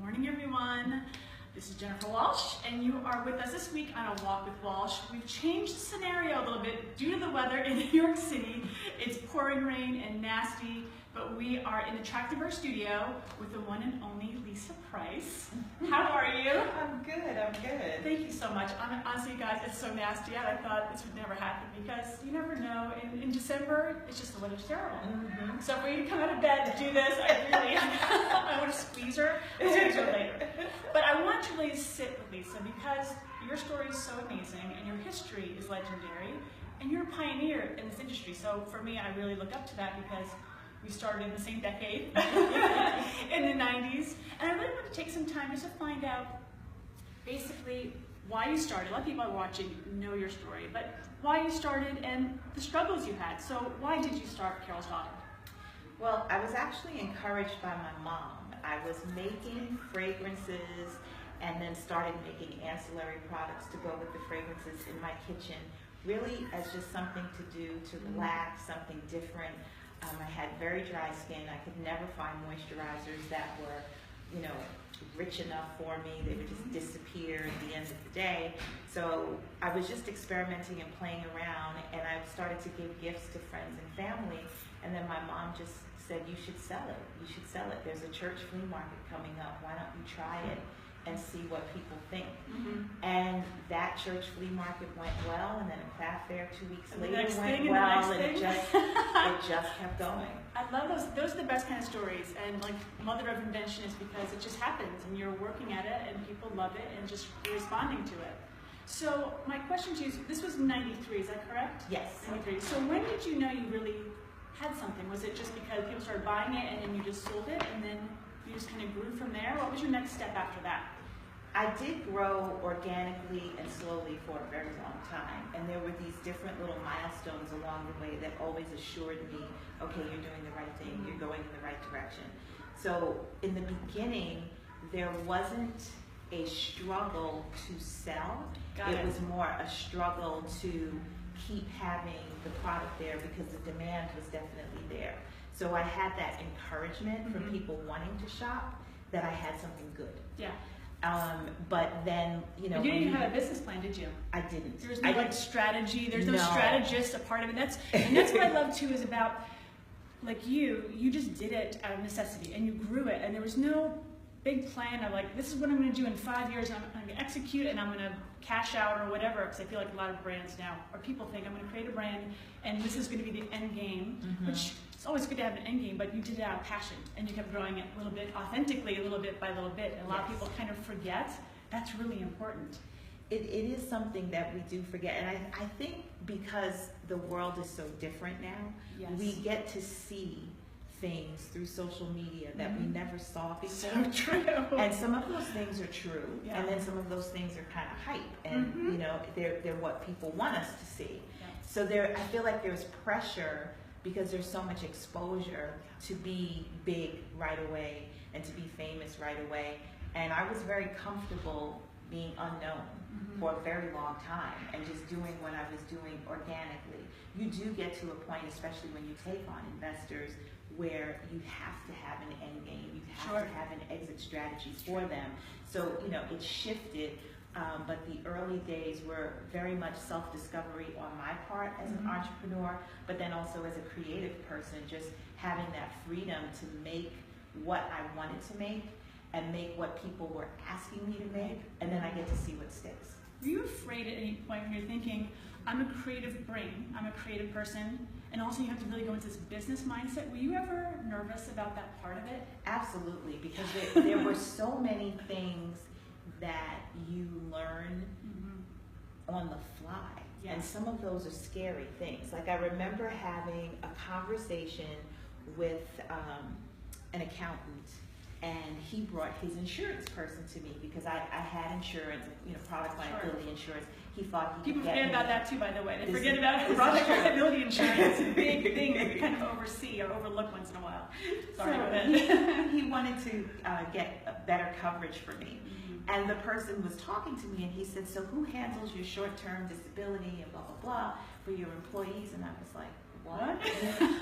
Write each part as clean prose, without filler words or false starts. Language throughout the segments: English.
morning, everyone. This is Jennifer Walsh, and you are with us this week on A Walk with Walsh. We've changed the scenario a little bit due to the weather in New York City. It's pouring rain and nasty, but we are in the Tractiver studio with the one and only Lisa Price. How are you? I'm good, I'm good. Thank you so much. Honestly, guys, it's so nasty out. I thought this would never happen because you never know. In December, it's just the weather's terrible. So for you to come out of bed to do this, I want to squeeze her. We'll squeeze her later. But I want to really sit with Lisa because your story is so amazing and your history is legendary and you're a pioneer in this industry. So for me, I really look up to that because we started in the same decade in the 90s. And I really want to take some time just to find out basically why you started. A lot of people are watching know your story, but why you started and the struggles you had. So why did you start Carol's Daughter? Well, I was actually encouraged by my mom. I was making fragrances and then started making ancillary products to go with the fragrances in my kitchen, really as just something to do, to relax, something different. I had very dry skin. I could never find moisturizers that were, rich enough for me. They would just disappear at the end of the day. So I was just experimenting and playing around, and I started to give gifts to friends and family. And then my mom just said, you should sell it. You should sell it. There's a church flea market coming up. Why don't you try it and see what people think? And that church flea market went well, and then a craft fair 2 weeks later went well, and it just kept going. I love those. Those are the best kind of stories. And like mother of invention is because it just happens, and you're working at it, and people love it, and just responding to it. So my question to you is, this was in '93, is that correct? Yes. '93. So when did you know you really had something? Was it just because people started buying it, and then you just sold it, and then you just kind of grew from there? What was your next step after that? I did grow organically and slowly for a very long time, and there were these different little milestones along the way that always assured me, okay, you're doing the right thing, you're going in the right direction. So in the beginning, there wasn't a struggle to sell. It was more a struggle to keep having the product there because the demand was definitely there. So I had that encouragement from people wanting to shop that I had something good. Yeah. But then, you didn't even have a business plan, did you? I didn't. There's no like strategy. There's no strategist a part of it. And that's what I love too is about like you just did it out of necessity and you grew it, and there was no big plan of like, this is what I'm going to do in 5 years, and I'm going to execute it, and I'm going to cash out or whatever, because I feel like a lot of brands now, or people think I'm going to create a brand and this is going to be the end game, which it's always good to have an end game, but you did it out of passion and you kept growing it a little bit authentically, a little bit by little bit, and a lot of people kind of forget. That's really important. It is something that we do forget, and I think because the world is so different now, we get to see things through social media that we never saw before. So true. And some of those things are true, and then some of those things are kind of hype, and they're what people want us to see. So I feel like there's pressure because there's so much exposure to be big right away and to be famous right away. And I was very comfortable being unknown for a very long time and just doing what I was doing organically. You do get to a point, especially when you take on investors, where you have to have an end game, you have to have an exit strategy for them. So, it shifted, but the early days were very much self-discovery on my part as an entrepreneur, but then also as a creative person, just having that freedom to make what I wanted to make and make what people were asking me to make, and then I get to see what sticks. Were you afraid at any point when you're thinking, I'm a creative brain, I'm a creative person, and also you have to really go into this business mindset? Were you ever nervous about that part of it? Absolutely, because there were so many things that you learn on the fly, and some of those are scary things. Like I remember having a conversation with an accountant, and he brought his insurance person to me because I had insurance, product liability insurance. He thought he could get me. People forget about that too, by the way. They forget about product liability insurance. It's a big thing that we kind of oversee or overlook once in a while. Sorry about that. He wanted to get better coverage for me. And the person was talking to me, and he said, so who handles your short-term disability and blah, blah, blah for your employees? And I was like, what? What?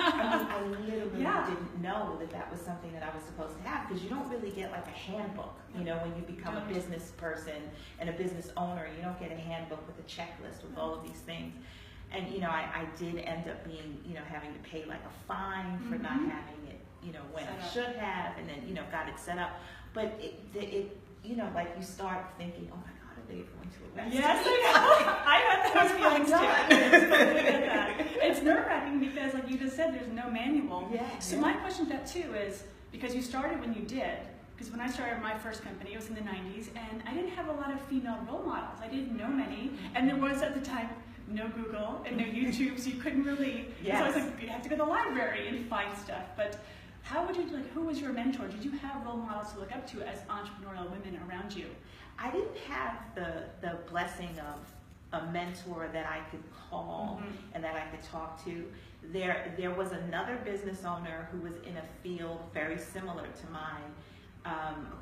I literally didn't know that that was something that I was supposed to have, because you don't really get like a handbook, you know, when you become a business person and a business owner. You don't get a handbook with a checklist with all of these things. And, you know, I did end up being, you know, having to pay like a fine for not having it, you know, when I should have, and then, you know, got it set up. But it you know, like you start thinking, oh my God, are they going to arrest me? Yes, I know. I had those feelings too. It's nerve-wracking because, like you just said, there's no manual. So my question to that too is, because you started when you did, because when I started my first company, it was in the 90s, and I didn't have a lot of female role models. I didn't know many, and there was at the time no Google and no YouTube, so you couldn't really. So I was like, you have to go to the library and find stuff. But how would you, like, who was your mentor? Did you have role models to look up to as entrepreneurial women around you? I didn't have the blessing of a mentor that I could call and that I could talk to. There was another business owner who was in a field very similar to mine,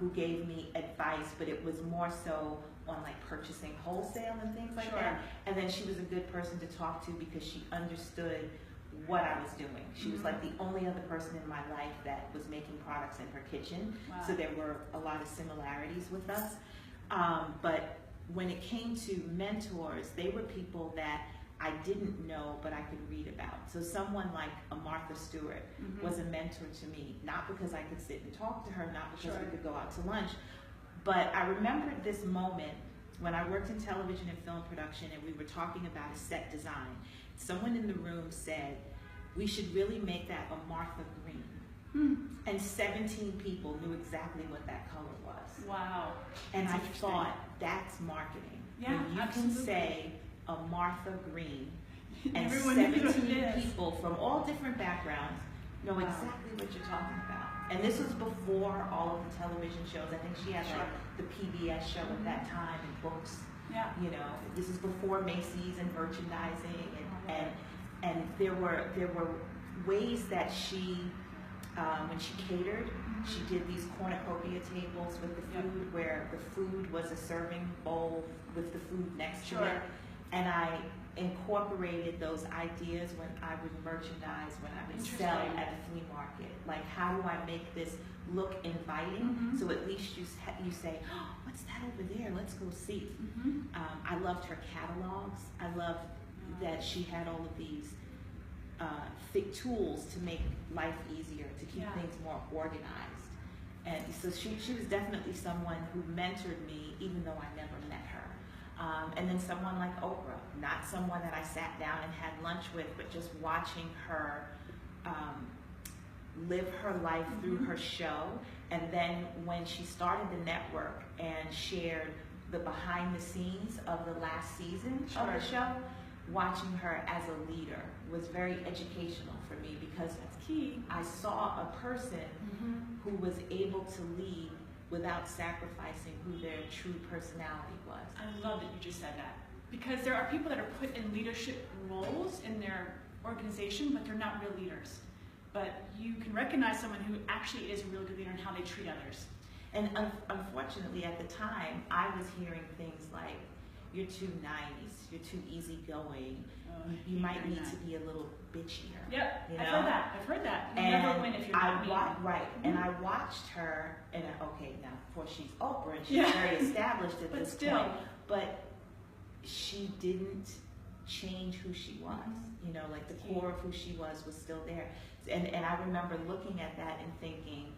who gave me advice, but it was more so on like purchasing wholesale and things like that. And then she was a good person to talk to because she understood what I was doing. She was like the only other person in my life that was making products in her kitchen. So there were a lot of similarities with us. But when it came to mentors, they were people that I didn't know, but I could read about. So someone like a Martha Stewart was a mentor to me, not because I could sit and talk to her, not because we could go out to lunch, but I remembered this moment when I worked in television and film production, and we were talking about a set design. Someone in the room said, we should really make that a Martha Green. And 17 people knew exactly what that color was. Wow. And I thought, that's marketing. Yeah, when you absolutely. can say a Martha Green, and Everyone 17 people from all different backgrounds know exactly what you're talking about. And this was before all of the television shows. I think she had like the PBS show at that time, and books. You know, this is before Macy's and merchandising, and there were ways that she, when she catered, she did these cornucopia tables with the food, where the food was a serving bowl with the food next to it. And I incorporated those ideas when I would merchandise, when I would sell at a flea market. Like, how do I make this look inviting? So at least you say, oh, what's that over there? Let's go see. I loved her catalogs. I loved that she had all of these thick tools to make life easier, to keep things more organized. And so she was definitely someone who mentored me, even though I never met her. And then someone like Oprah, not someone that I sat down and had lunch with, but just watching her live her life through her show. And then when she started the network and shared the behind the scenes of the last season of the show, watching her as a leader was very educational for me, because that's key. I saw a person who was able to lead without sacrificing who their true personality was. I love that you just said that, because there are people that are put in leadership roles in their organization, but they're not real leaders. But you can recognize someone who actually is a real good leader and how they treat others. And unfortunately, at the time, I was hearing things like, you're too nice, you're too easygoing, you might need to be a little bitchier. Yep, you know? I've heard that. You never win if you're not mean. And I watched her, and okay, now, of course, she's Oprah, and she's very established at this point, but she didn't change who she was. You know, like the core of who she was still there. And I remember looking at that and thinking,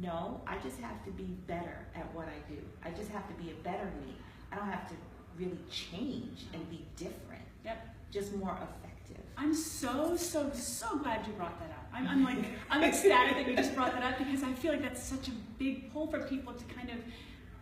no, I just have to be better at what I do. I just have to be a better me. I don't have to really change and be different. Just more effective. I'm so glad you brought that up. I'm ecstatic that you just brought that up, because I feel like that's such a big pull for people to kind of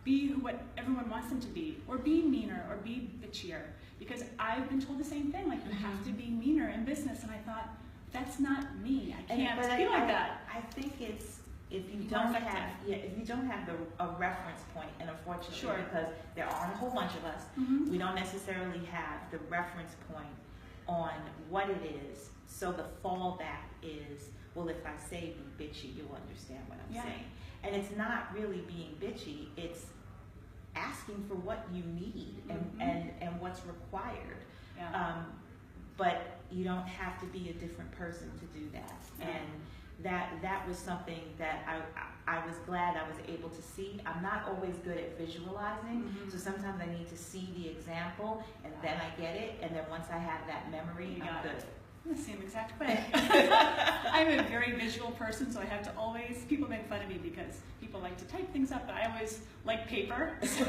be what everyone wants them to be, or be meaner, or be bitchier. Because I've been told the same thing, like, you have to be meaner in business, and I thought, that's not me. I can't be like that. I think it's, if you don't have a reference point, and unfortunately, because there aren't a whole bunch of us, we don't necessarily have the reference point on what it is. So the fallback is, well, if I say be bitchy, you'll understand what I'm saying. And it's not really being bitchy, it's asking for what you need and what's required. but you don't have to be a different person to do that. And that was something that I was glad I was able to see. I'm not always good at visualizing, so sometimes I need to see the example, and then I get it, and then once I have that memory, I'm good. I'm the same exact way. I'm a very visual person, so I have to always, people make fun of me because people like to type things up, but I always like paper, so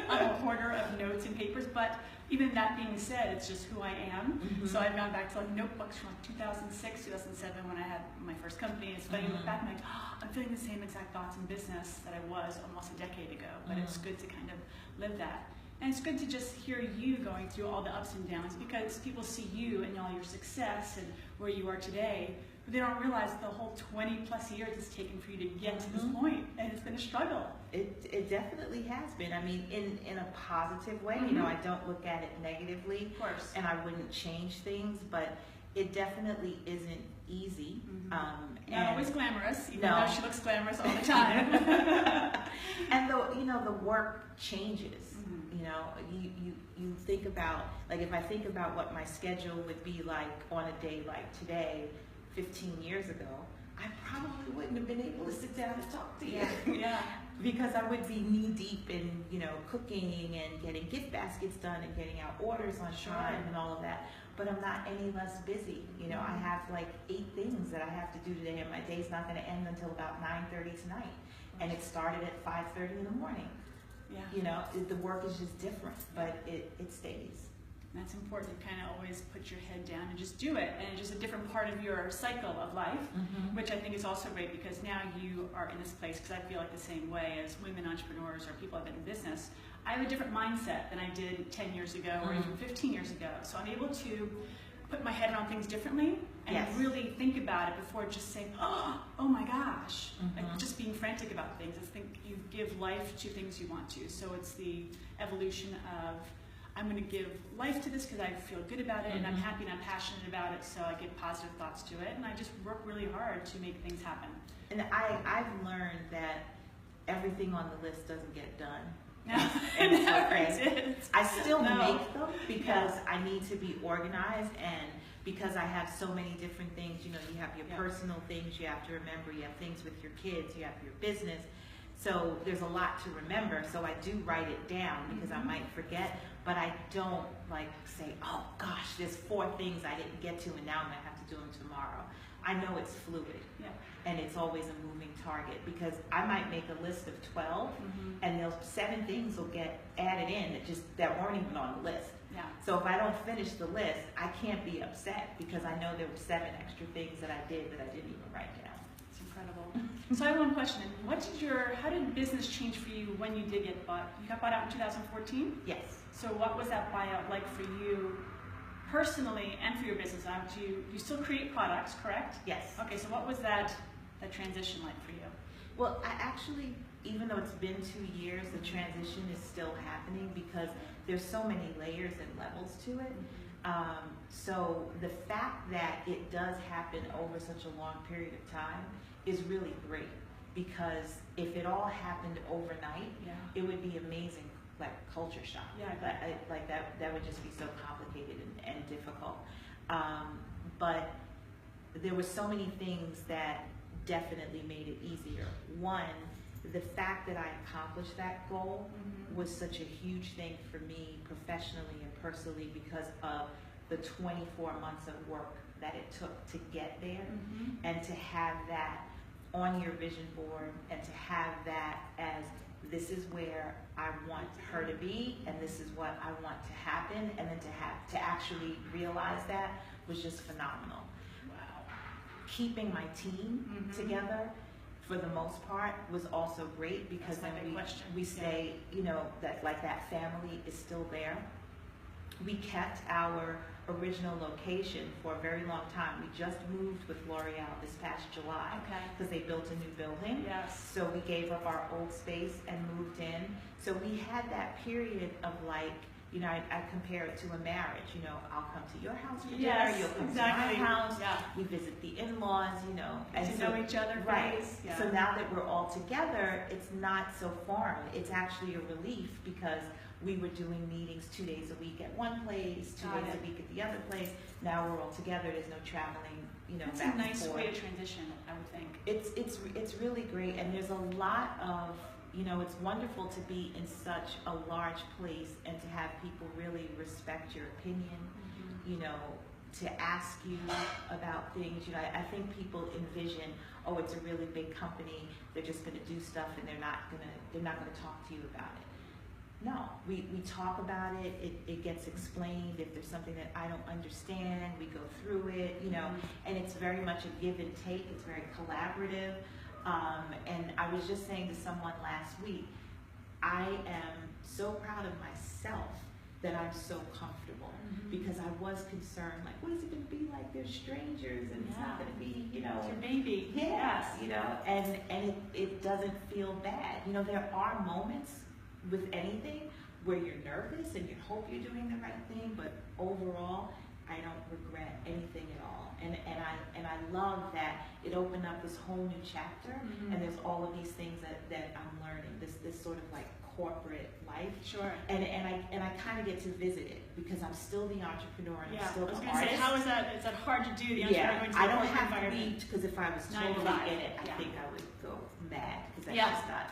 I'm a hoarder of notes and papers, but even that being said, it's just who I am. So I've gone back to like notebooks from like 2006, 2007 when I had my first company. It's funny, look back and I'm like, oh, I'm feeling the same exact thoughts in business that I was almost a decade ago, but it's good to kind of live that. And it's good to just hear you going through all the ups and downs because people see you and all your success and where you are today, but they don't realize the whole 20 plus years it's taken for you to get to this point, and it's been a struggle. It definitely has been. I mean, in a positive way, you know, I don't look at it negatively, Of course. and I wouldn't change things, but it definitely isn't easy. Not always glamorous, even No. though she looks glamorous all the time. And the work changes. You know, you think about, like if I think about what my schedule would be like on a day like today, 15 years ago, I probably wouldn't have been able to sit down and talk to you. Yeah. Because I would be knee deep in, you know, cooking and getting gift baskets done and getting out orders on time and all of that. But I'm not any less busy. You know, I have like 8 things that I have to do today, and my day's not going to end until about 9:30 tonight. And it started at 5:30 in the morning. Yeah. You know, the work is just different, but it stays. That's important to kind of always put your head down and just do it. And it's just a different part of your cycle of life, which I think is also great because now you are in this place, because I feel like the same way as women entrepreneurs or people that have been in business. I have a different mindset than I did 10 years ago or even 15 years ago. So I'm able to put my head around things differently and really think about it before just saying, oh my gosh, like just being frantic about things. I think you give life to things you want to. So it's the evolution of, I'm going to give life to this because I feel good about it and I'm happy and I'm passionate about it, so I give positive thoughts to it, and I just work really hard to make things happen. And I've learned that everything on the list doesn't get done. No, it never did. I still make them because I need to be organized, and because I have so many different things. You know, you have your personal things you have to remember, you have things with your kids, you have your business. So there's a lot to remember, so I do write it down because I might forget, but I don't like say, oh gosh, there's 4 things I didn't get to and now I'm gonna have to do them tomorrow. I know it's fluid and it's always a moving target because I might make a list of 12 and those 7 things will get added in that weren't even on the list. So if I don't finish the list, I can't be upset because I know there were 7 extra things that I did that I didn't even write down. Incredible. So I have one question. How did business change for you when you did get bought? You got bought out in 2014? Yes. So what was that buyout like for you personally and for your business? You still create products, correct? Yes. Okay, so what was that transition like for you? Well, I actually, even though it's been 2 years, the transition is still happening because there's so many layers and levels to it. So the fact that it does happen over such a long period of time is really great, because if it all happened overnight, it would be amazing, like culture shock. Like that would just be so complicated and difficult. But there were so many things that definitely made it easier. One, the fact that I accomplished that goal was such a huge thing for me professionally and personally because of the 24 months of work that it took to get there, and to have that on your vision board and to have that as this is where I want her to be and this is what I want to happen, and then to actually realize that was just phenomenal. Wow. Keeping my team together for the most part was also great because then we stay, you know, that family is still there. We kept our original location for a very long time. We just moved with L'Oreal this past July because they built a new building. So we gave up our old space and moved in. So we had that period of like you know, I compare it to a marriage. You know, I'll come to your house for dinner, Yes, you'll come exactly. to my house, Yeah. we visit the in-laws, you know. Get to know each other. Right. Yeah. So now that we're all together, it's not so foreign. It's actually a relief because we were doing meetings 2 days a week at one place, 2 days a week at the other place. Now we're all together. There's no traveling, you know, It's back a nice and forth. way to transition, I would think. It's really great, and there's a lot of, you know, it's wonderful to be in such a large place and to have people really respect your opinion, you know, to ask you about things. You know, I think people envision, oh, it's a really big company, they're just going to do stuff and they're not going to talk to you about it. No, we talk about it, it gets explained. If there's something that I don't understand, we go through it, you know, and it's very much a give and take. It's very collaborative. And I was just saying to someone last week, I am so proud of myself that I'm so comfortable, because I was concerned, like, what is it going to be like? They're strangers, and it's not going to be, you know, it's your baby. Yes, you know, and it doesn't feel bad. You know, there are moments with anything where you're nervous and you hope you're doing the right thing, but overall, I don't regret anything at all. And I love that it opened up this whole new chapter, and there's all of these things that I'm learning. This sort of like corporate life. Sure. And I kind of get to visit it because I'm still the entrepreneur and I'm still the artist. I was going to say, how is that? Is that hard to do? The Yeah, I don't have to environment? be, because if I was totally in it, I think I would go mad, because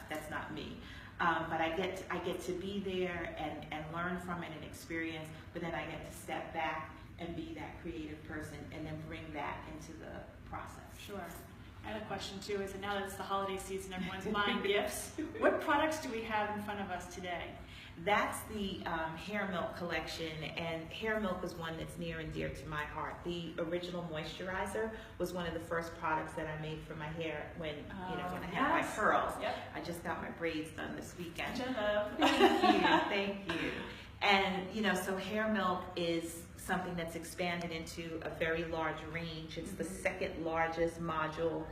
that's not me. But I get to be there and learn from it and experience, but then I get to step back and be that creative person and then bring that into the process. Sure. I had a question too, is that now that it's the holiday season, everyone's buying gifts. What products do we have in front of us today? That's the hair milk collection, and hair milk is one that's near and dear to my heart. The original moisturizer was one of the first products that I made for my hair when when I had my curls. Yep. I just got my braids done this weekend. Thank you. And you know, so hair milk is something that's expanded into a very large range. It's the second largest module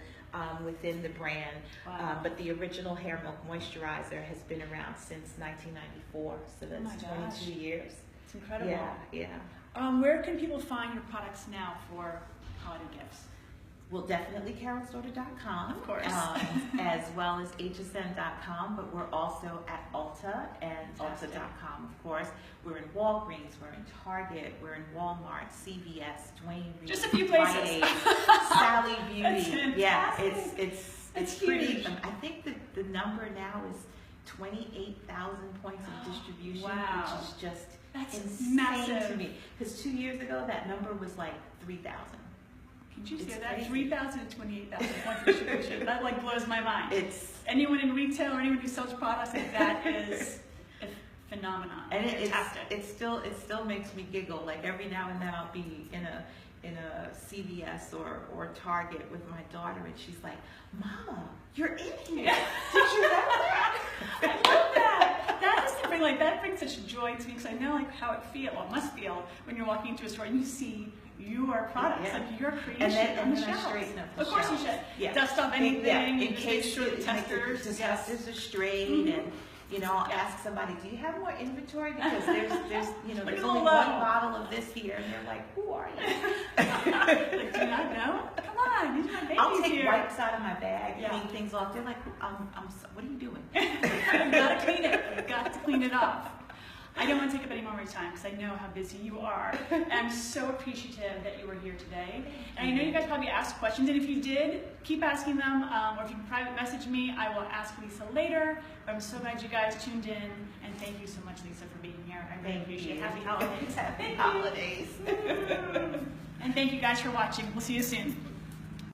within the brand. Wow. But the original hair milk moisturizer has been around since 1994, so that's 22 years. It's incredible. Yeah. Where can people find your products now for holiday gifts? Well, definitely carolsdaughter.com, of course, as well as hsn.com, but we're also at Ulta and Ulta.com, of course. We're in Walgreens, we're in Target, we're in Walmart, CVS, Dwayne Reed, just a few places. Rite Aid, Sally Beauty. Yeah, it's pretty. Huge. I think the number now is 28,000 points of distribution, wow. which is just insane massive to me. Because 2 years ago, that number was like 3,000. Can you say that? 3,000 and 28,000 points of distribution. That like blows my mind. It's anyone in retail or anyone who sells products, like that is a phenomenon. And fantastic. It still makes me giggle. Like every now and then I'll be in a CVS or Target with my daughter, and she's like, "Mama, you're in here. Did you know that?" I love that. That is something like that brings such joy to me, because I know like how it must feel when you're walking into a store and you see your products, like your creation and on the then shelves. I straighten up the Of course shelves. you should. Yeah. Dust off anything. In case make sure the testers. The testers are straight, and you know, I'll ask somebody, "Do you have more inventory? Because there's there's only one bottle of this here," and they're like, "Who are you?" Like, do you not know? Come on, these are my babies. I'll take here. wipes out of my bag, clean things off. They're like, "What are you doing?" You gotta clean it. You got to clean it off. I don't want to take up any more of your time because I know how busy you are. And I'm so appreciative that you were here today. And I know you guys probably asked questions, and if you did, keep asking them, or if you can private message me, I will ask Lisa later. But I'm so glad you guys tuned in, and thank you so much, Lisa, for being here. I really appreciate it. Happy holidays. Happy holidays. And thank you guys for watching. We'll see you soon.